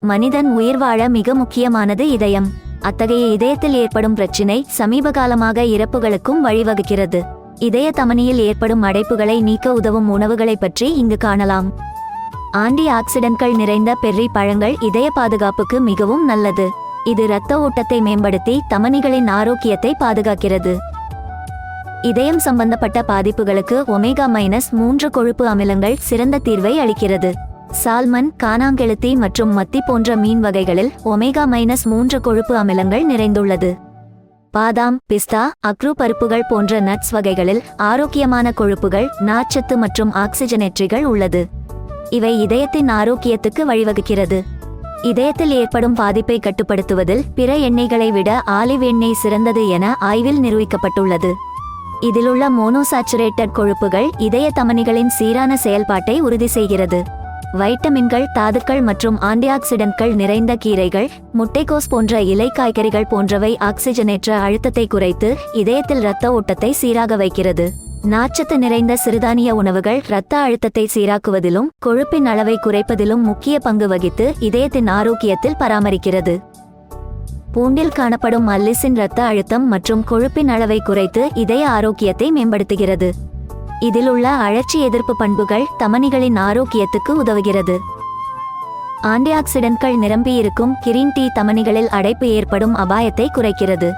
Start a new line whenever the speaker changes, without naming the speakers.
மனிதன் உயிர் வாழ மிக முக்கியமானது இதயம். அத்தகைய இதயத்தில் ஏற்படும் பிரச்சினை சமீப காலமாக இறப்புகளுக்கும் வழிவகுக்கிறது. இதய தமனியில் ஏற்படும் அடைப்புகளை நீக்க உதவும் உணவுகளை பற்றி இங்கு காணலாம். ஆன்டி ஆக்சிடென்ட்கள் நிறைந்த பெர்ரி பழங்கள் இதய பாதுகாப்புக்கு மிகவும் நல்லது. இது இரத்த ஓட்டத்தை மேம்படுத்தி தமனிகளின் ஆரோக்கியத்தை பாதுகாக்கிறது. இதயம் சம்பந்தப்பட்ட பாதிப்புகளுக்கு ஒமேகா-3 கொழுப்பு அமிலங்கள் சிறந்த தீர்வை அளிக்கிறது. சால்மன், கானாங்கெழுத்தி மற்றும் மத்தி போன்ற மீன் வகைகளில் ஒமேகா-3 கொழுப்பு அமிலங்கள் நிறைந்துள்ளது. பாதாம், பிஸ்தா, அக்ரூ பருப்புகள் போன்ற நட்ஸ் வகைகளில் ஆரோக்கியமான கொழுப்புகள், நார்ச்சத்து மற்றும் ஆக்சிஜனேற்றிகள் உள்ளது. இவை இதயத்தின் ஆரோக்கியத்துக்கு வழிவகுக்கிறது. இதயத்தில் ஏற்படும் பாதிப்பை கட்டுப்படுத்துவதில் பிற எண்ணெய்களை விட ஆலிவ் எண்ணெய் சிறந்தது என ஆய்வில் நிரூபிக்கப்பட்டுள்ளது. இதிலுள்ள மோனோசாச்சுரேட்டட் கொழுப்புகள் இதய தமனிகளின் சீரான செயல்பாட்டை உறுதி செய்கிறது. வைட்டமின்கள், தாதுக்கள் மற்றும் ஆன்டிஆக்சிடென்ட்கள் நிறைந்த கீரைகள், முட்டைக்கோஸ் போன்ற இலை காய்கறிகள் போன்றவை ஆக்சிஜனேற்ற அழுத்தத்தை குறைத்து இதயத்தில் இரத்த ஓட்டத்தை சீராக வைக்கிறது. நார்ச்சத்து நிறைந்த சிறுதானிய உணவுகள் இரத்த அழுத்தத்தை சீராக்குவதிலும் கொழுப்பின் அளவை குறைப்பதிலும் முக்கிய பங்கு வகித்து இதயத்தின் ஆரோக்கியத்தில் பராமரிக்கிறது. பூண்டில் காணப்படும் அல்லிசின் இரத்த அழுத்தம் மற்றும் கொழுப்பின் அளவை குறைத்து இதய ஆரோக்கியத்தை மேம்படுத்துகிறது. இதிலுள்ள அழற்சி எதிர்ப்பு பண்புகள் தமனிகளின் ஆரோக்கியத்துக்கு உதவுகிறது. ஆன்டிஆக்சிடென்ட்கள் நிரம்பியிருக்கும் கிரீன் டீ தமனிகளில் அடைப்பு ஏற்படும் அபாயத்தை குறைக்கிறது.